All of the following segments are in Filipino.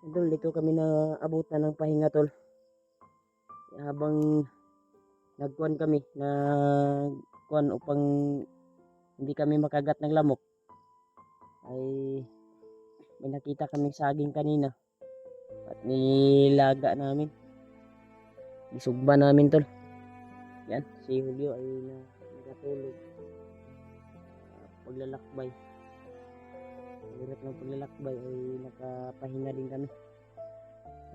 Idol, dito kami na abutan ng pahinga tol. Habang nagkuhan kami, nagkuhan upang hindi kami makagat ng lamok, ay may nakita kaming saging kanina at nilaga namin. Isugba namin tol. Yan, si Julio ay nakatulog. Paglalakbay. Hirap ng paglalakbay ay nakapahinga din kami.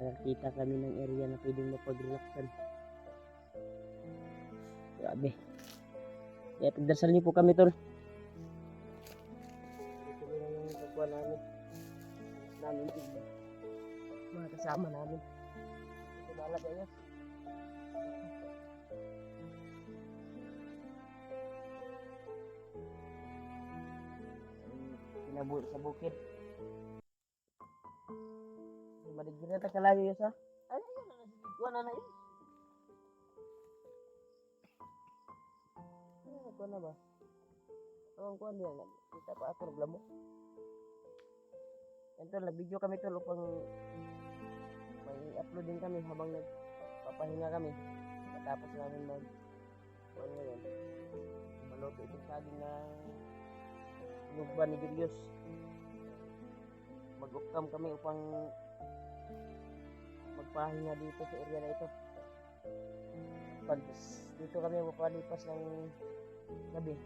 Nakakita kami ng area na pwedeng mapag-relaxan. Grabe. Kaya pagdasal niyo po kami tol. Ito lang yung pagkuha namin. Mga kasama namin. Ito bala kayo. Pinabuhi sa bukid. Maligid na kalayo yun sa. Ano yun? Nagkuha na yun. Nagkuha na ba? Ang kuha niya. Kita pa ako reklamo. Ito, nag-video kami tol upang may upload din kami habang nagpapahinga kami. Matapos namin kuha ngayon. Maluto itong saging na sinugba ni Julius. Mag-upcam kami upang magpahinga dito sa area na ito. Pag dito kami mapalipas ng gabi,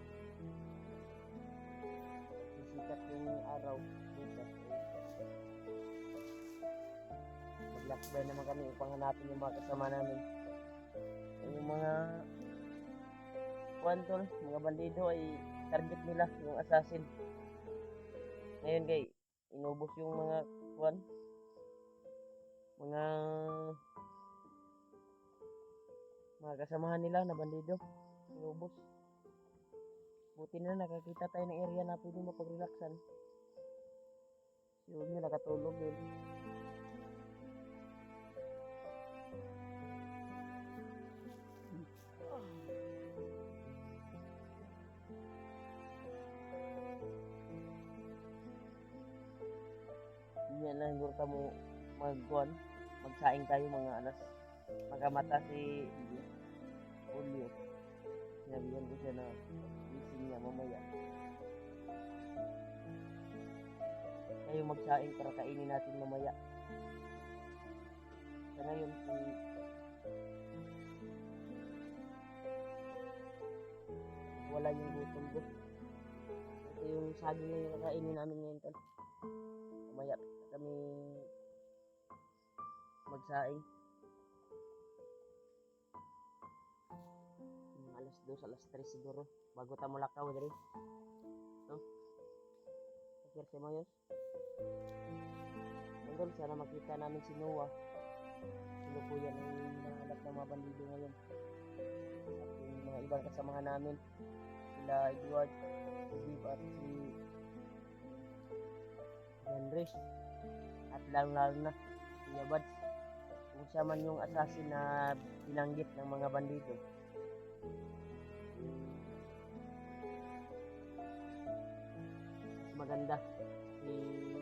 sisikat yung araw. Maglakbay naman kami upang hanapin yung mga kasama namin. Yung mga kwantol, mga bandido ay target nila yung assassin. Ngayon kay inubos yung mga mga kasamahan nila na bandido. Inubos. Buti na nakakita tayo ng area na pwede mapag-relaxan. Yun yung nakatulog yun. Yan lang siguro kamo magsaing tayo mga alas. Magamata si Julio. Sinabihan ko siya na gising niya mamaya. Kayo magsaing para kainin natin mamaya. Sa ngayon, wala yung gutom ko. Ito yung saging na yung kakainin namin ngayon tol. Mamaya kami magsaing. Alas 2, alas 3 siguro. Bago ta mulakaw diri. No? Sakir si Mayos. Hanggang sana makita namin si Noah. Sino po yan ay nahanap ng mga bandido ngayon. At yung mga ibang kasamahan namin. Sila Edward, si Viv at si Henry. At lalo na si Yabads. Kung siya man yung assassin na binanggit ng mga bandido. Maganda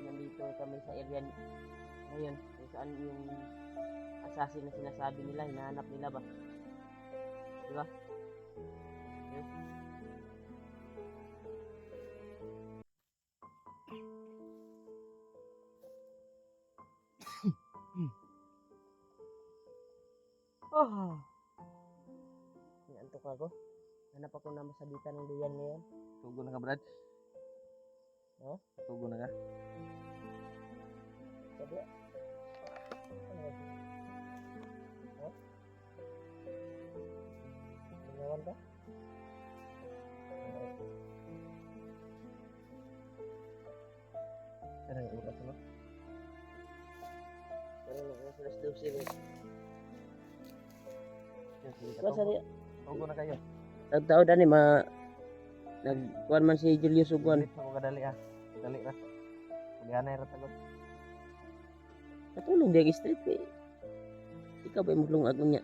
nandito kami sa area ngayon kung saan yung assassin na sinasabi nila, hinahanap nila ba, diba? Yes. Oh, antok ako. Hanap ako na masabitan ng duyan ngayon. Tugo na ka, Brad? Oh? Tugo na ka? Sabi ah. Oh? Ginawan ka? Ano yung oras mo? Pero nag-alas 12 eh. Tugo na kayo. Tagtao dani nagkuhan man si Julius ugwan. Ulit ako kadali ah. Dali ra. Kulihanay ra tagot. Katulong di street kay ikaw ba maglungag niya.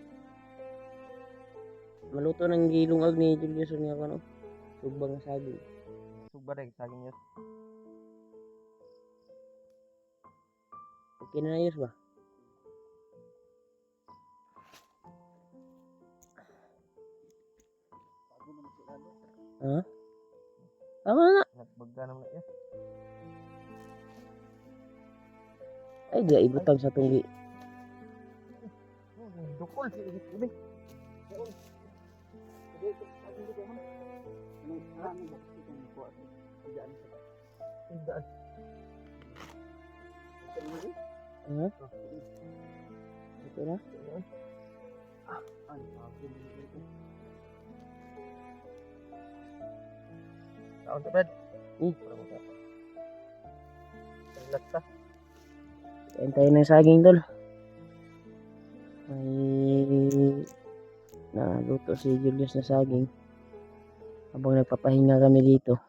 Maluto ng gilungag ni Julius niya ano. Sugbang saging. Sugba rin saging yun. Okay na ayos ba? Ha? Tama nga. Nagbagda naman na yan. Ay, di ibutang sa tunggi. Dukol. Sige. Tindaan. Ha? Ito na? Taon to, Brad. Hmm. Taglat ta. Kain tayo ng saging tol. May naluto si Julius na saging. Habang nagpapahinga kami dito.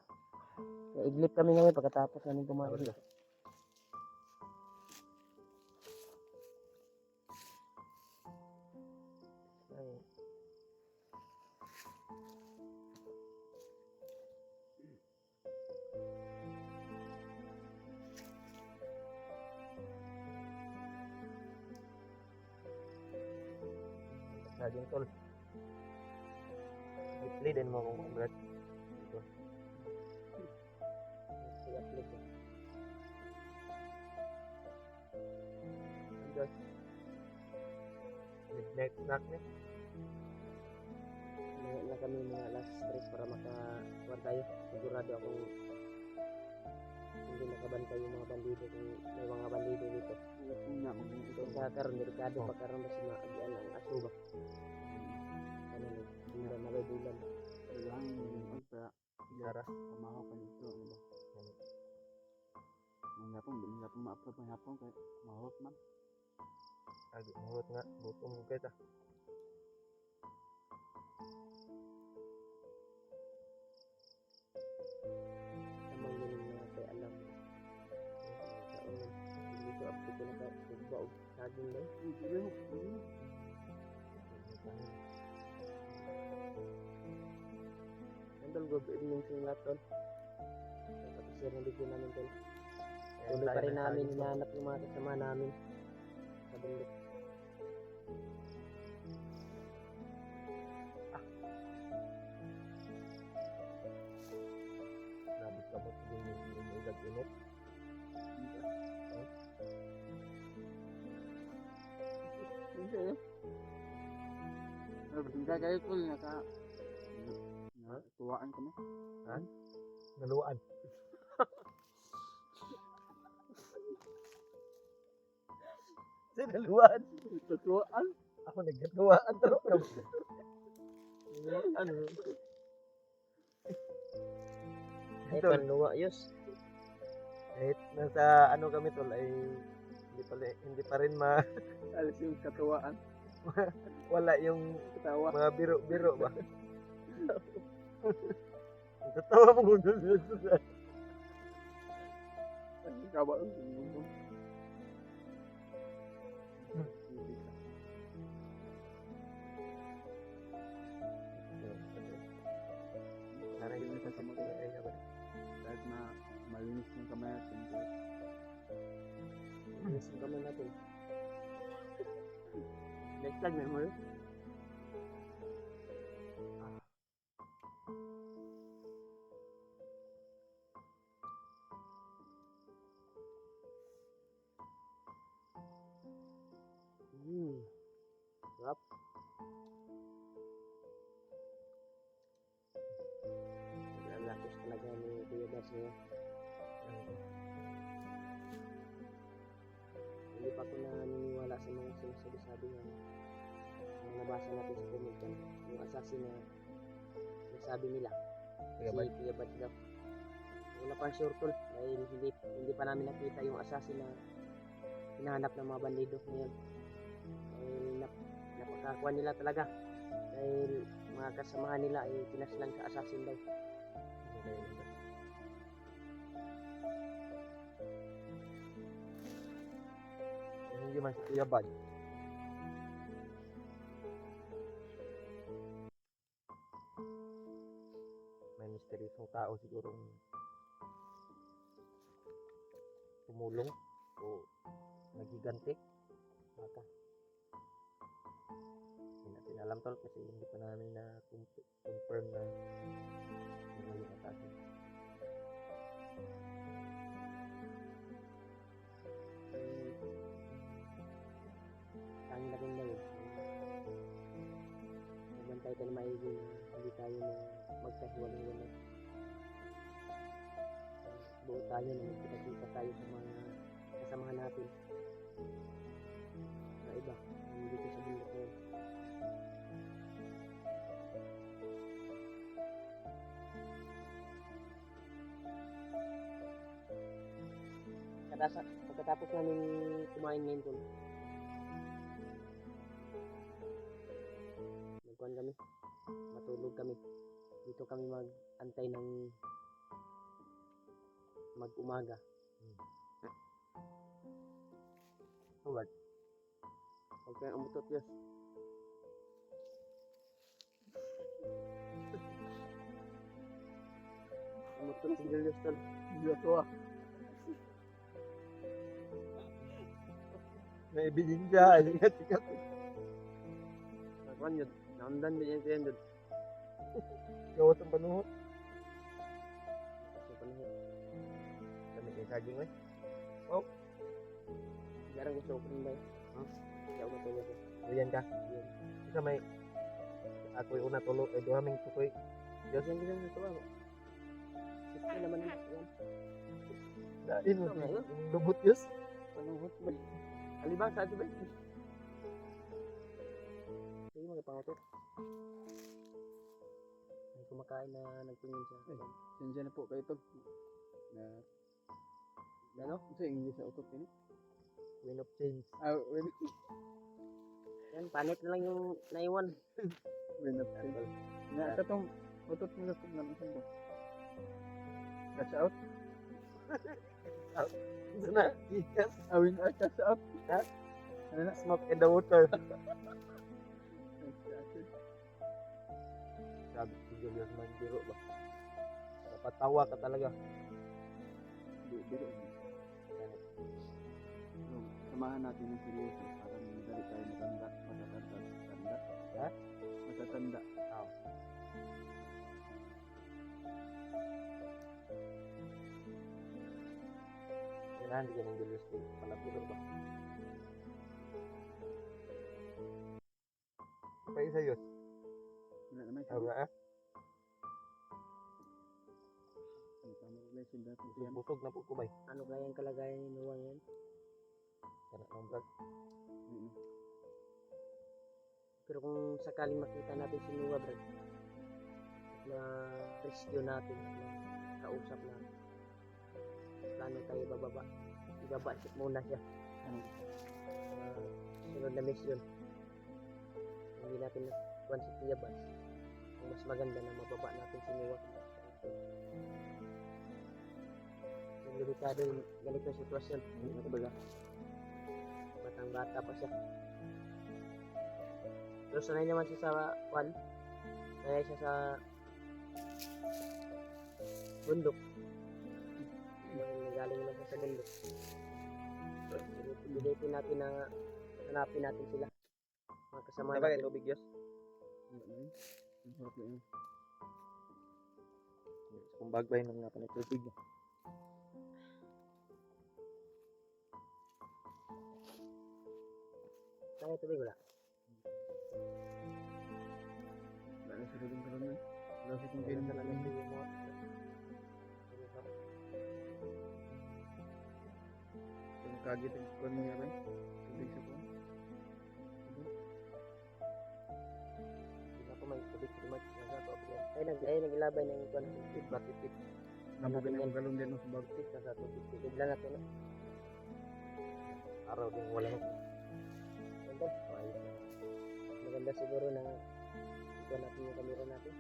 Iglip kami ngayon pagkatapos namin kumain. Saging tol. Gitli din mo kung Brad. Ito. Sigat lip. Just midnight snack ni. Ngayon na kami mga alas 3 para makakuha tayo. Sigurado akong hindi nakabantay yung mga bandido kung may mga bandido dito. Kung kakaroon, delikado pa karoon kasi maagian ang aso ba? Ano ni? Bulan na ba bulan? Sara. Pamahaw pa nito, ano ba? Hindi nga pong ma-upload ng hapon kaya mahawak man. Agi mahot nga. Gutom ko kita. Tamang yun yung mga kay alam. Hindi ko update ko na ka. Sugba o saging ba? Nandol, good evening sa lahat tol. Kapag-share ng video namin tol. Tuloy pa rin namin hinahanap yung mga kasama namin sa bundok. Labis ka po siguro yung ilag-init. Kayo ko tuwaan kami. Naluan. Sinaluan. Tuwaan? Ako nagkatuwaan. Ano? Ay, Tol, panluwa, yus. kahit nasa ano kami tol ay hindi pa rin Alas yung katuwaan. wala yung Katawa. mga biro-biro ba. Ang tatawa mo kung doon. Kawa. Parang hindi sa simula ay ba. Kahit na malinis yung kamay natin. Listen kami natin. Next time, memor. Sarap. Naglalakos talaga ni Kuya Bas niya. Hindi pa ako naniniwala sa mga sinasabi niya. Ang nabasa natin sa comment yan, yung assassin na nasabi nila. Kuya Si Bas. Kuya Bas daw. Wala pang sure tol dahil hindi pa namin nakita yung assassin na hinahanap ng mga bandido ngayon. Dahil napakakuha nila talaga. Dahil mga kasamahan nila ay pinaslang sa assassin daw. Hindi man si Kuya Bad. May misteryosong tao sigurong tumulong o naging gigante. Baka. Hindi natin alam tol kasi hindi pa namin na confirm na yun yung atake. Tanging na rin na yun. Magbantay tayo na maigi na hindi tayo na magkahiwalay-hiwalay. Buo tayo na magkita-kita tayo sa mga kasamahan natin. Sa iba, hindi ko sa bundok ngayon. Pagkatapos namin kumain ngayon tol, nagkuhan kami, matulog kami. Dito kami mag-antay ng mag-umaga. Howard, Huwag kayong umutot, Diyos. Umutot si Julius tol. Joshua. may ebidensya. Ingat. Nagkuhan yun, naundan din yan siya yun. Gawat ang panuhot. Kasi panahon, Kami kay saging eh. garang gusto ko rin ba? Kaya ako matulog ko. Ayan ka. Yun. Isa may ako'y una tulog. Ay duhaming tukoy. Diyos yan din ito ako. Sisi naman yan. Dain mo. Ito ngayon. Lubot yus. Panunghot ba? Alibang sa ato ba? Sige mga pangutot. May kumakain na nagtingin siya. Sensya na po kayo tol. Na Ano? sa English sa utot ini. Wind of change. Win. Yan, panit na lang yung naiwan. Win up. Na katong utot nila kung naman sa Cash out. Ito na. Yes. Win out cash out. Ha? Ano na? Smoke in the water. Sabi si Julius man biro ba? Napatawa ka talaga. Biro. Samahan natin ng seryoso para madali tayo matatanda. Ha? Matatanda. Kailangan di ka ng Julius din. Pala biro ba? Pa isa yun. Wala naman siya. Sabi ah. Ano tama relation dati siya. Busog na po ko ba? Ano kaya ang kalagayan ni Noah yan? Kana ng brad. Pero kung sakaling makita natin si Noah, bro, na rescue natin, na kausap natin, plano tayo bababa. Ibaba muna siya. Ano? Sunod na mission. Hindi natin nakuhan si Kuya Bas. Ang mas maganda na mababa natin si Noah. Yung delikado yung ganitong sitwasyon. Ano ba ba? Batang bata pa siya. Pero sanay naman siya sa kwan. Sanay siya sa bundok. Nagaling naman siya sa bundok. Pilitin natin na hanapin natin sila. Mga kasama Sabagay natin. tubig yus. Wala na yun. Ang sarap na yun. Kung bagbay nung nga pa na tubig. Kaya tubig wala. Wala na sa rin karoon na. Wala sa kong Kaya kainin sa na lalas lang. tubig mo. Yung kagit ang kuwan niya ba? Tubig sa kuwan. Hindi na ako may tubig pretty much. Ay nagilabay ng kwan. Batipid. Nabugan ang galong din sa bag. Tubig na sa tubig. Tubig lang natin. Araw din wala na. Maganda. Maganda siguro na ito natin yung kamera natin.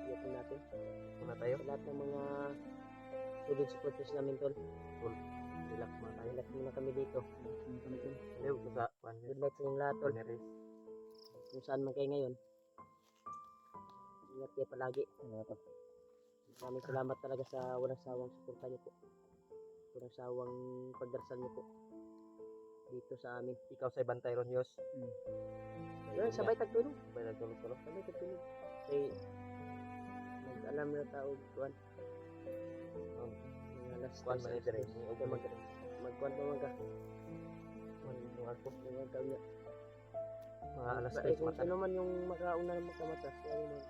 Iyakin natin. Muna tayo. Sa lahat ng mga tubig supporters namin tol. Relax muna tayo. Relax muna kami dito. Ayaw ko sa pan. Good night sa inyong lahat tol. Paneris. Kung saan man kayo ngayon. Ingat kayo palagi. Maraming salamat talaga sa walang sawang suporta niyo po. Walang sawang pagdarasal niyo po. dito sa amin. Ikaw sa bantay ron, Yos. Pero sabay tagtulog. Sabay nagtulog-tulog. Sabay tagtulog. Kay nag-alam na tao kuan. Alas Kuan man dire. Ito magkuan pa man ka. Yung ako. Mga kanya. Mga alas Ba, 3 kung mata. sino man yung makauna na makamatas, kaya yun.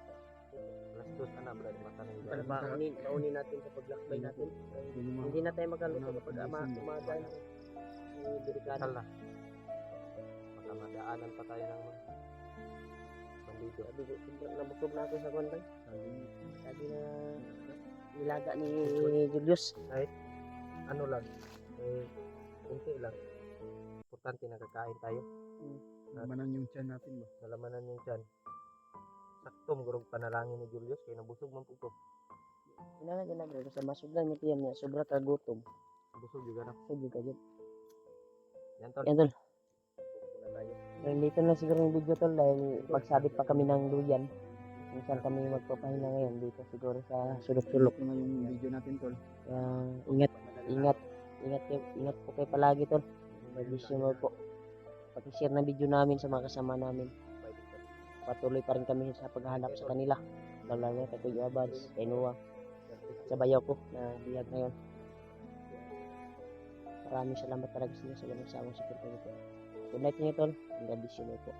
Alas 2 ana brad mata ng iba. Para Paunin natin sa paglakbay natin. Hindi na tayo magkaluto kapag umaga na. Delikado. Kala. Baka madaanan pa tayo ng bandido. Sabi ko, nabukog na ako sa kwantay. Sabi na nilaga ni Julius. Ano lang, kunti lang. Importante nakakain tayo. Manan yung tiyan natin ba? Nalamanan yung tiyan. Sakto, magurog panalangin ni Julius, kaya nabusog man po ko. Kailangan dyan na bro, sa masuglan niya tiyan niya, sobra ka gutom. Busog juga na. Sabi ka dyan. Yan tol. Yan tol. Muna tayo. Dito na siguro yung video tol dahil magsabit pa kami ng duyan. Kung saan kami magpapahinga ngayon dito siguro sa sulok-sulok. Ito na yung video natin tol. Kaya ingat po kayo palagi tol. Mag-share po. Pag-share na video namin sa mga kasama namin. Patuloy pa rin kami sa paghahanap sa kanila. Lalo na kay Kuya Abads, kay Noah, sa bayaw ko na biyag ngayon. Maraming salamat talaga sa inyo sa walang sawang suporta nito. Good night niyo tol. God bless you po.